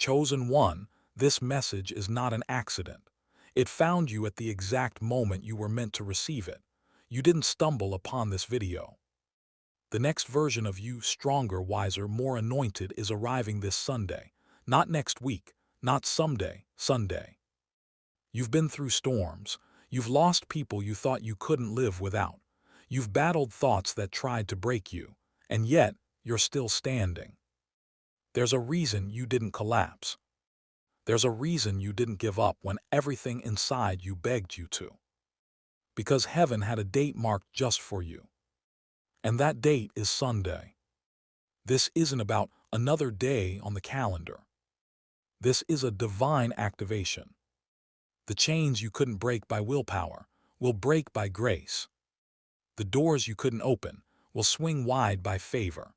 Chosen one, this message is not an accident. It found you at the exact moment you were meant to receive it. You didn't stumble upon this video. The next version of you, stronger, wiser, more anointed, is arriving this Sunday. Not next week, not someday, Sunday. You've been through storms. You've lost people you thought you couldn't live without. You've battled thoughts that tried to break you, and yet you're still standing. There's a reason you didn't collapse. There's a reason you didn't give up when everything inside you begged you to. Because heaven had a date marked just for you. And that date is Sunday. This isn't about another day on the calendar. This is a divine activation. The chains you couldn't break by willpower will break by grace. The doors you couldn't open will swing wide by favor.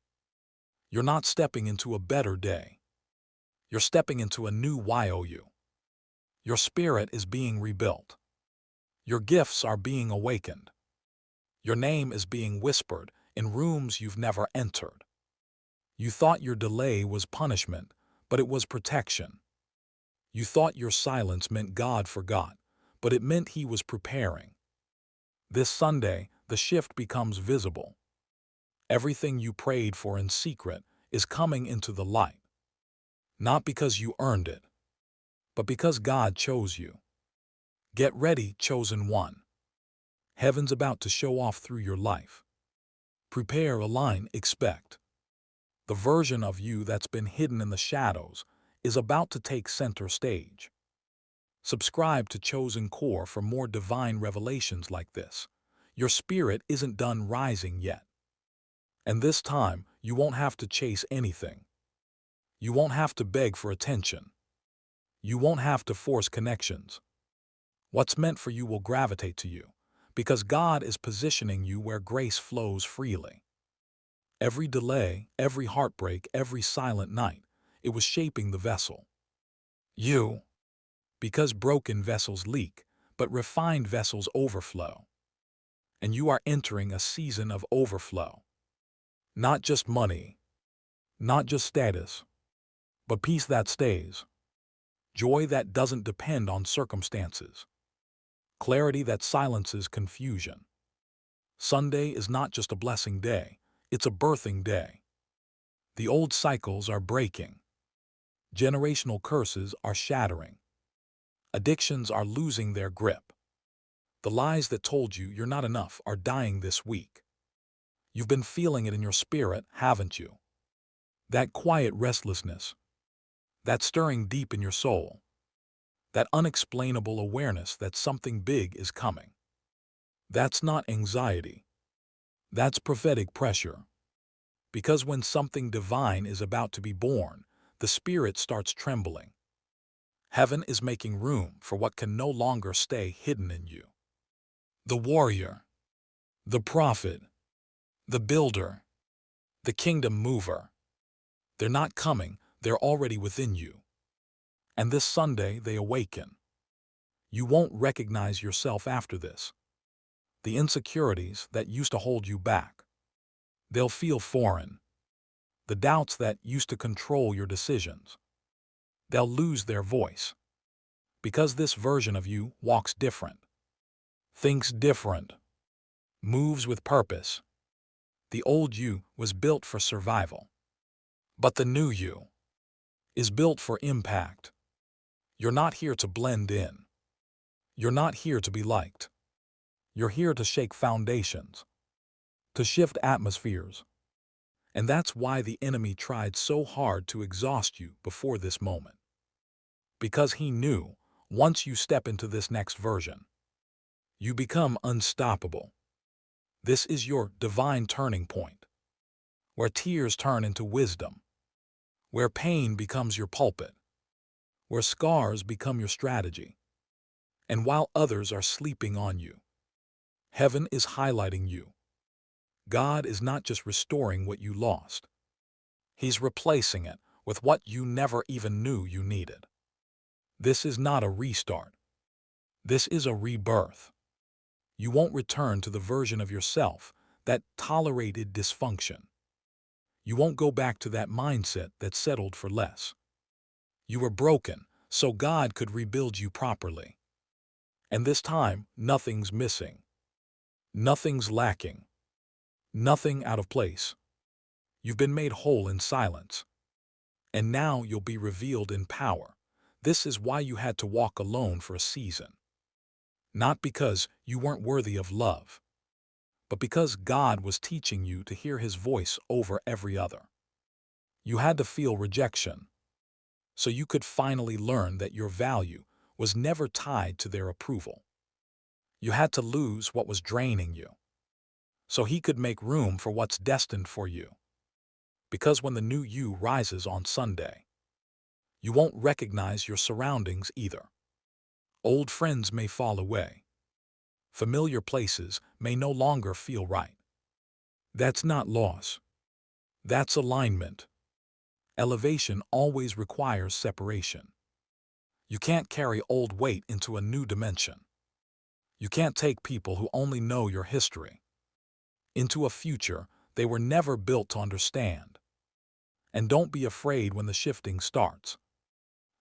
You're not stepping into a better day. You're stepping into a new YOU. Your spirit is being rebuilt. Your gifts are being awakened. Your name is being whispered in rooms you've never entered. You thought your delay was punishment, but it was protection. You thought your silence meant God forgot, but it meant He was preparing. This Sunday, the shift becomes visible. Everything you prayed for in secret is coming into the light. Not because you earned it, but because God chose you. Get ready, chosen one. Heaven's about to show off through your life. Prepare, align, expect. The version of you that's been hidden in the shadows is about to take center stage. Subscribe to Chosen Core for more divine revelations like this. Your spirit isn't done rising yet. And this time, you won't have to chase anything. You won't have to beg for attention. You won't have to force connections. What's meant for you will gravitate to you, because God is positioning you where grace flows freely. Every delay, every heartbreak, every silent night, it was shaping the vessel. You. Because broken vessels leak, but refined vessels overflow. And you are entering a season of overflow. Not just money, not just status, but peace that stays. Joy that doesn't depend on circumstances. Clarity that silences confusion. Sunday is not just a blessing day, it's a birthing day. The old cycles are breaking. Generational curses are shattering. Addictions are losing their grip. The lies that told you you're not enough are dying this week. You've been feeling it in your spirit, haven't you? That quiet restlessness, that stirring deep in your soul, that unexplainable awareness that something big is coming. That's not anxiety. That's prophetic pressure. Because when something divine is about to be born, the spirit starts trembling. Heaven is making room for what can no longer stay hidden in you. The warrior, the prophet, the builder, the kingdom mover. They're not coming, they're already within you. And this Sunday they awaken. You won't recognize yourself after this. The insecurities that used to hold you back, they'll feel foreign. The doubts that used to control your decisions, they'll lose their voice. Because this version of you walks different, thinks different, moves with purpose. The old you was built for survival. But the new you is built for impact. You're not here to blend in. You're not here to be liked. You're here to shake foundations, to shift atmospheres. And that's why the enemy tried so hard to exhaust you before this moment. Because he knew, once you step into this next version, you become unstoppable. This is your divine turning point, where tears turn into wisdom, where pain becomes your pulpit, where scars become your strategy. And while others are sleeping on you, heaven is highlighting you. God is not just restoring what you lost. He's replacing it with what you never even knew you needed. This is not a restart. This is a rebirth. You won't return to the version of yourself that tolerated dysfunction. You won't go back to that mindset that settled for less. You were broken, so God could rebuild you properly. And this time, nothing's missing. Nothing's lacking. Nothing out of place. You've been made whole in silence. And now you'll be revealed in power. This is why you had to walk alone for a season. Not because you weren't worthy of love, but because God was teaching you to hear His voice over every other. You had to feel rejection, so you could finally learn that your value was never tied to their approval. You had to lose what was draining you, so He could make room for what's destined for you. Because when the new you rises on Sunday, you won't recognize your surroundings either. Old friends may fall away. Familiar places may no longer feel right. That's not loss. That's alignment. Elevation always requires separation. You can't carry old weight into a new dimension. You can't take people who only know your history into a future they were never built to understand. And don't be afraid when the shifting starts.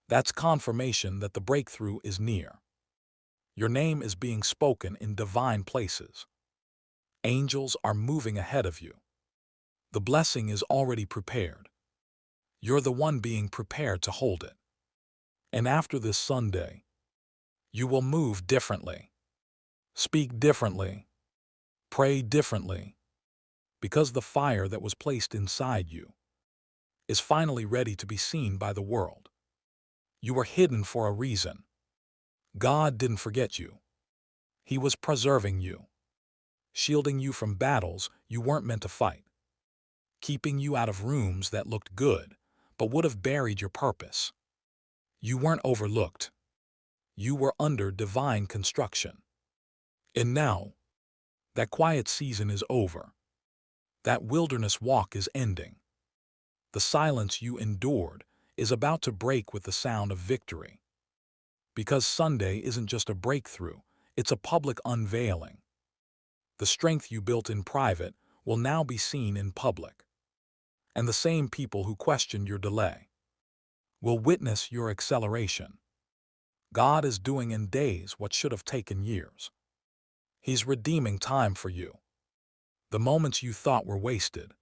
That's confirmation that the breakthrough is near. Your name is being spoken in divine places. Angels are moving ahead of you. The blessing is already prepared. You're the one being prepared to hold it. And after this Sunday, you will move differently, speak differently, pray differently, because the fire that was placed inside you is finally ready to be seen by the world. You were hidden for a reason. God didn't forget you. He was preserving you, shielding you from battles you weren't meant to fight, keeping you out of rooms that looked good but would have buried your purpose. You weren't overlooked. You were under divine construction. And now, that quiet season is over. That wilderness walk is ending. The silence you endured is about to break with the sound of victory. Because Sunday isn't just a breakthrough, it's a public unveiling. The strength you built in private will now be seen in public. And the same people who questioned your delay will witness your acceleration. God is doing in days what should have taken years. He's redeeming time for you. The moments you thought were wasted,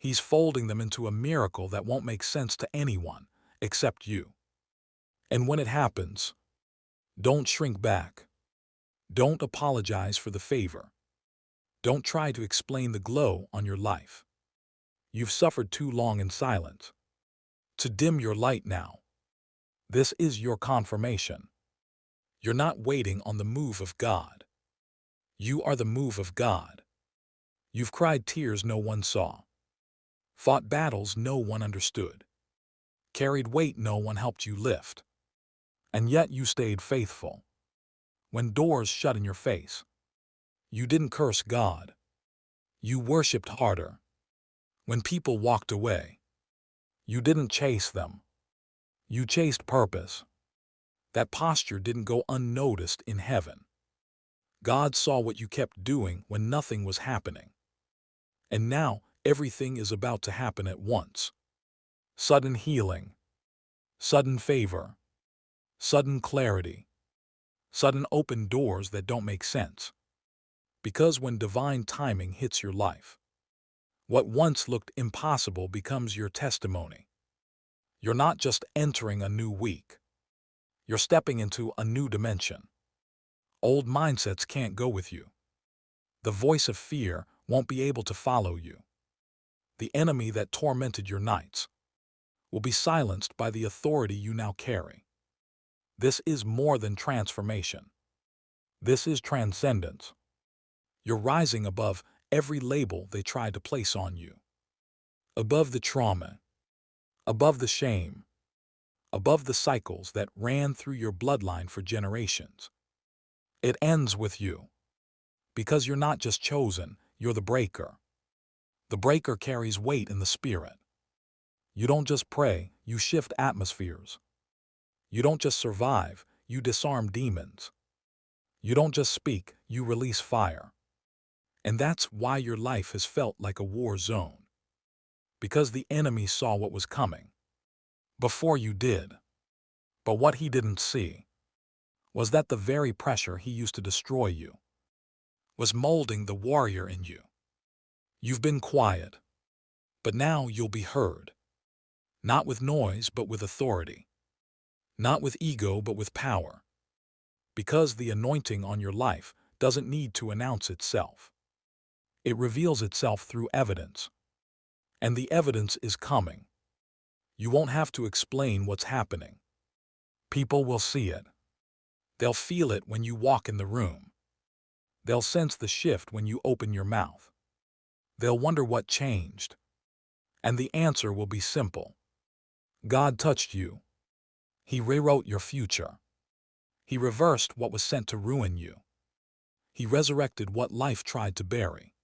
He's folding them into a miracle that won't make sense to anyone except you. And when it happens, don't shrink back. Don't apologize for the favor. Don't try to explain the glow on your life. You've suffered too long in silence to dim your light now. This is your confirmation. You're not waiting on the move of God. You are the move of God. You've cried tears no one saw, fought battles no one understood, carried weight no one helped you lift. And yet you stayed faithful. When doors shut in your face, you didn't curse God. You worshiped harder. When people walked away, you didn't chase them. You chased purpose. That posture didn't go unnoticed in heaven. God saw what you kept doing when nothing was happening. And now everything is about to happen at once. Sudden healing, sudden favor, sudden clarity, sudden open doors that don't make sense. Because when divine timing hits your life, what once looked impossible becomes your testimony. You're not just entering a new week. You're stepping into a new dimension. Old mindsets can't go with you. The voice of fear won't be able to follow you. The enemy that tormented your nights will be silenced by the authority you now carry. This is more than transformation. This is transcendence. You're rising above every label they tried to place on you. Above the trauma, above the shame, above the cycles that ran through your bloodline for generations. It ends with you. Because you're not just chosen, you're the breaker. The breaker carries weight in the spirit. You don't just pray, you shift atmospheres. You don't just survive, you disarm demons. You don't just speak, you release fire. And that's why your life has felt like a war zone. Because the enemy saw what was coming before you did. But what he didn't see was that the very pressure he used to destroy you was molding the warrior in you. You've been quiet, but now you'll be heard. Not with noise, but with authority. Not with ego, but with power. Because the anointing on your life doesn't need to announce itself. It reveals itself through evidence. And the evidence is coming. You won't have to explain what's happening. People will see it. They'll feel it when you walk in the room. They'll sense the shift when you open your mouth. They'll wonder what changed. And the answer will be simple. God touched you. He rewrote your future. He reversed what was sent to ruin you. He resurrected what life tried to bury.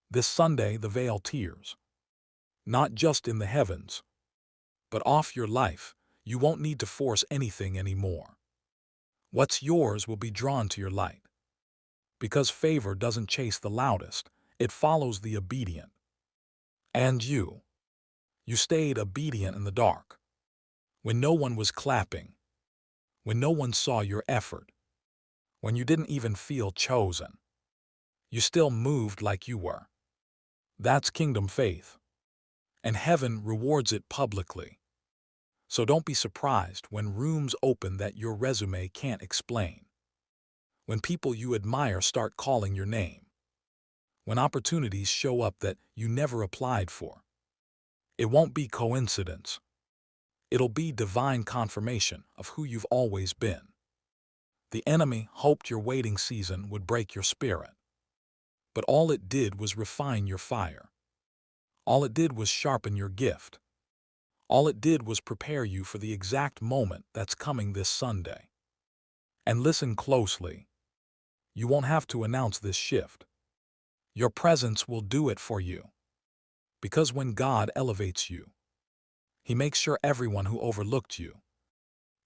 This Sunday the veil tears. Not just in the heavens, but off your life. You won't need to force anything anymore. What's yours will be drawn to your light. Because favor doesn't chase the loudest, it follows the obedient. And you stayed obedient in the dark. When no one was clapping. When no one saw your effort. When you didn't even feel chosen. You still moved like you were. That's kingdom faith. And heaven rewards it publicly. So don't be surprised when rooms open that your resume can't explain. When people you admire start calling your name. When opportunities show up that you never applied for. It won't be coincidence. It'll be divine confirmation of who you've always been. The enemy hoped your waiting season would break your spirit. But all it did was refine your fire. All it did was sharpen your gift. All it did was prepare you for the exact moment that's coming this Sunday. And listen closely. You won't have to announce this shift. Your presence will do it for you. Because when God elevates you, He makes sure everyone who overlooked you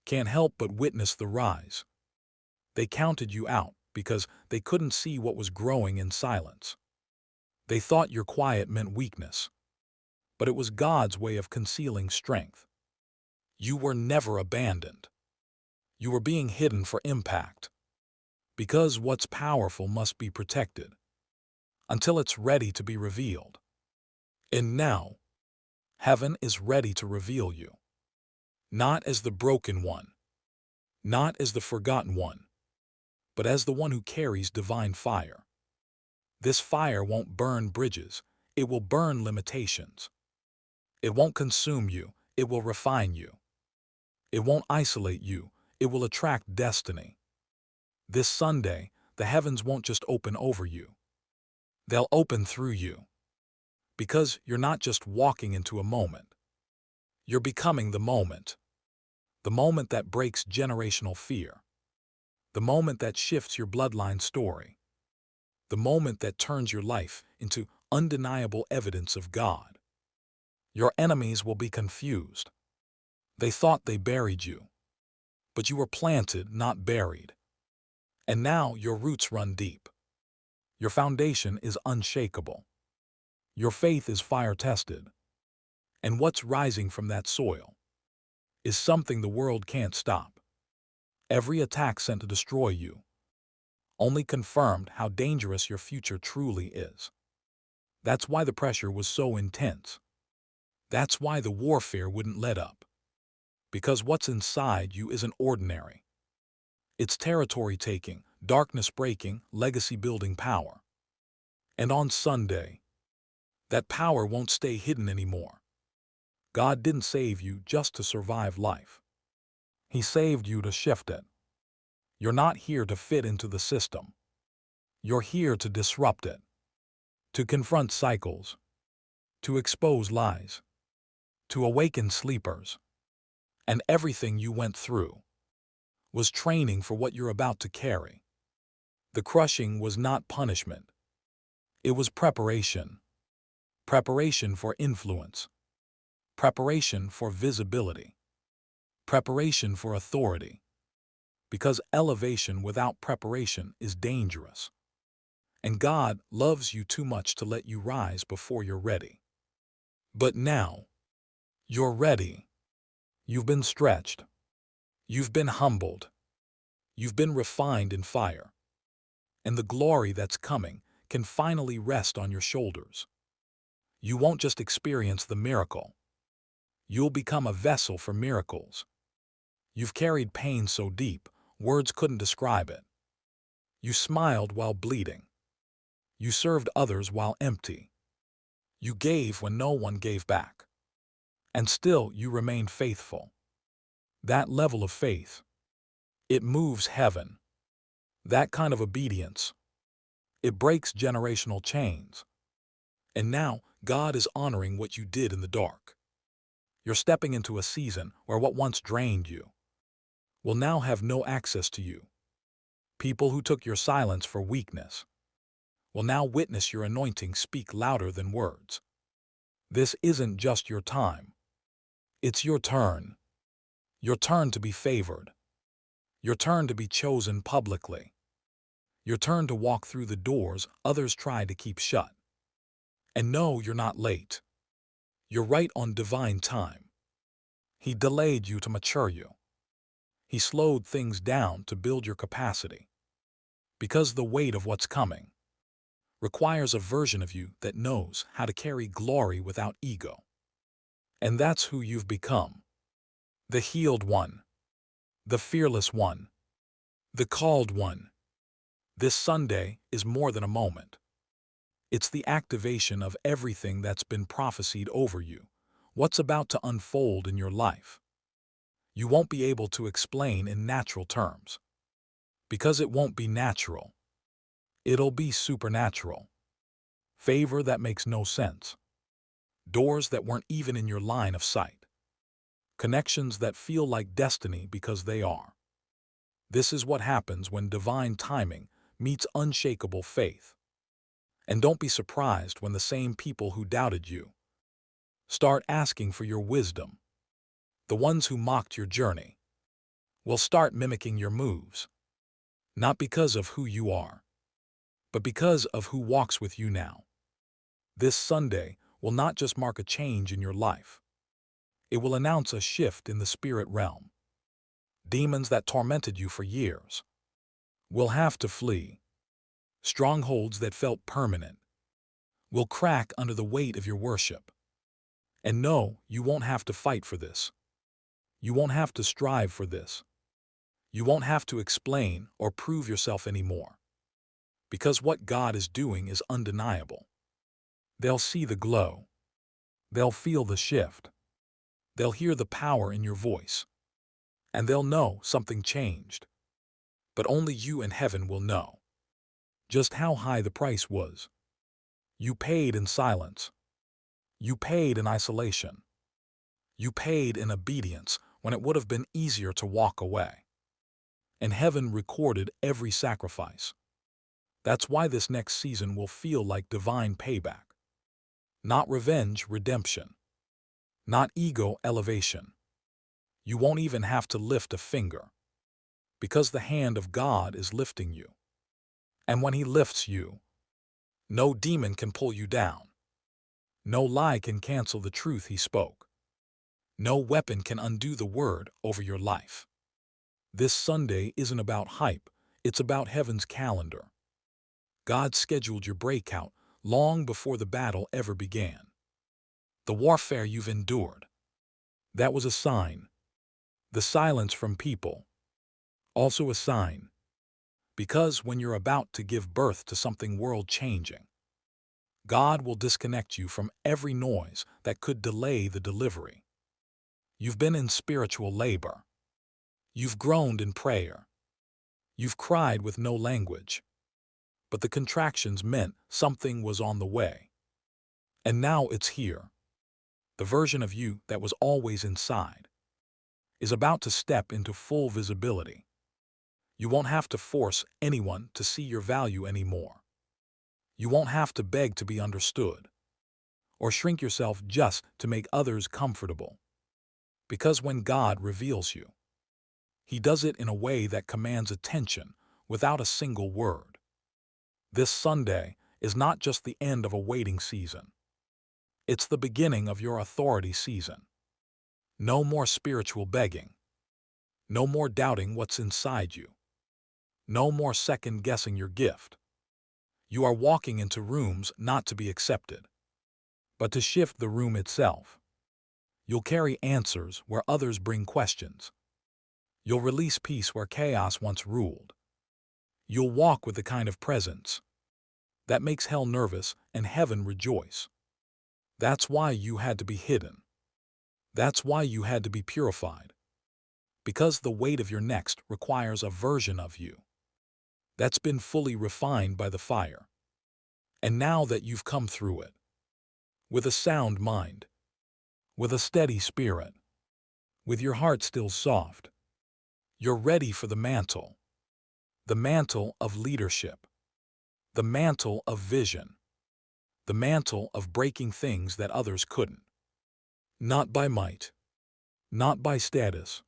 can't help but witness the rise. They counted you out because they couldn't see what was growing in silence. They thought your quiet meant weakness. But it was God's way of concealing strength. You were never abandoned. You were being hidden for impact. Because what's powerful must be protected until it's ready to be revealed. And now, heaven is ready to reveal you. Not as the broken one, not as the forgotten one, but as the one who carries divine fire. This fire won't burn bridges, it will burn limitations. It won't consume you, it will refine you. It won't isolate you, it will attract destiny. This Sunday, the heavens won't just open over you. They'll open through you. Because you're not just walking into a moment. You're becoming the moment. The moment that breaks generational fear. The moment that shifts your bloodline story. The moment that turns your life into undeniable evidence of God. Your enemies will be confused. They thought they buried you. But you were planted, not buried. And now your roots run deep. Your foundation is unshakable. Your faith is fire-tested. And what's rising from that soil is something the world can't stop. Every attack sent to destroy you only confirmed how dangerous your future truly is. That's why the pressure was so intense. That's why the warfare wouldn't let up. Because what's inside you isn't ordinary. It's territory-taking, darkness-breaking, legacy-building power. And on Sunday, that power won't stay hidden anymore. God didn't save you just to survive life. He saved you to shift it. You're not here to fit into the system. You're here to disrupt it. To confront cycles. To expose lies. To awaken sleepers. And everything you went through was training for what you're about to carry. The crushing was not punishment. It was preparation. Preparation for influence. Preparation for visibility. Preparation for authority. Because elevation without preparation is dangerous. And God loves you too much to let you rise before you're ready. But now, you're ready. You've been stretched. You've been humbled. You've been refined in fire. And the glory that's coming can finally rest on your shoulders. You won't just experience the miracle. You'll become a vessel for miracles. You've carried pain so deep, words couldn't describe it. You smiled while bleeding. You served others while empty. You gave when no one gave back. And still you remained faithful. That level of faith, it moves heaven. That kind of obedience, it breaks generational chains. And now God is honoring what you did in the dark. You're stepping into a season where what once drained you will now have no access to you. People who took your silence for weakness will now witness your anointing speak louder than words. This isn't just your time. It's your turn. Your turn to be favored. Your turn to be chosen publicly. Your turn to walk through the doors others tried to keep shut. And no, you're not late. You're right on divine time. He delayed you to mature you. He slowed things down to build your capacity. Because the weight of what's coming requires a version of you that knows how to carry glory without ego. And that's who you've become. The healed one. The fearless one. The called one. This Sunday is more than a moment. It's the activation of everything that's been prophesied over you, what's about to unfold in your life. You won't be able to explain in natural terms. Because it won't be natural. It'll be supernatural. Favor that makes no sense. Doors that weren't even in your line of sight. Connections that feel like destiny because they are. This is what happens when divine timing meets unshakable faith. And don't be surprised when the same people who doubted you start asking for your wisdom. The ones who mocked your journey will start mimicking your moves. Not because of who you are, but because of who walks with you now. This Sunday will not just mark a change in your life. It will announce a shift in the spirit realm. Demons that tormented you for years will have to flee. Strongholds that felt permanent will crack under the weight of your worship. And no, you won't have to fight for this. You won't have to strive for this. You won't have to explain or prove yourself anymore. Because what God is doing is undeniable. They'll see the glow. They'll feel the shift. They'll hear the power in your voice. And they'll know something changed. But only you and heaven will know just how high the price was. You paid in silence. You paid in isolation. You paid in obedience when it would have been easier to walk away. And heaven recorded every sacrifice. That's why this next season will feel like divine payback. Not revenge, redemption. Not ego, elevation. You won't even have to lift a finger. Because the hand of God is lifting you. And when He lifts you, no demon can pull you down. No lie can cancel the truth He spoke. No weapon can undo the word over your life. This Sunday isn't about hype, it's about heaven's calendar. God scheduled your breakout long before the battle ever began. The warfare you've endured, that was a sign. The silence from people, also a sign. Because when you're about to give birth to something world-changing, God will disconnect you from every noise that could delay the delivery. You've been in spiritual labor. You've groaned in prayer. You've cried with no language. But the contractions meant something was on the way. And now it's here. The version of you that was always inside is about to step into full visibility. You won't have to force anyone to see your value anymore. You won't have to beg to be understood or shrink yourself just to make others comfortable. Because when God reveals you, He does it in a way that commands attention without a single word. This Sunday is not just the end of a waiting season. It's the beginning of your authority season. No more spiritual begging. No more doubting what's inside you. No more second-guessing your gift. You are walking into rooms not to be accepted, but to shift the room itself. You'll carry answers where others bring questions. You'll release peace where chaos once ruled. You'll walk with the kind of presence that makes hell nervous and heaven rejoice. That's why you had to be hidden. That's why you had to be purified. Because the weight of your next requires a version of you that's been fully refined by the fire. And now that you've come through it, with a sound mind, with a steady spirit, with your heart still soft, you're ready for the mantle of leadership, the mantle of vision, the mantle of breaking things that others couldn't. Not by might, not by status,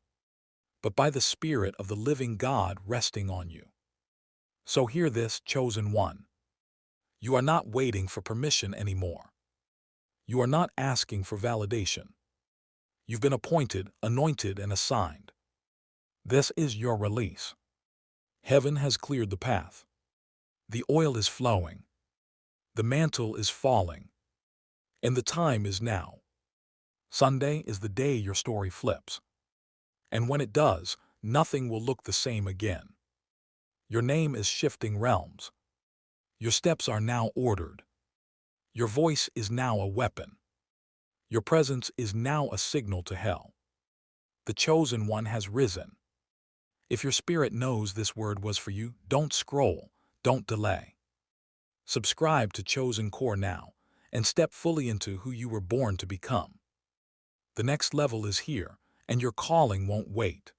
but by the Spirit of the living God resting on you. So hear this, chosen one. You are not waiting for permission anymore. You are not asking for validation. You've been appointed, anointed, and assigned. This is your release. Heaven has cleared the path. The oil is flowing. The mantle is falling. And the time is now. Sunday is the day your story flips. And when it does, nothing will look the same again. Your name is shifting realms. Your steps are now ordered. Your voice is now a weapon. Your presence is now a signal to hell. The chosen one has risen. If your spirit knows this word was for you, don't scroll, don't delay. Subscribe to Chosen Core now and step fully into who you were born to become. The next level is here, and your calling won't wait.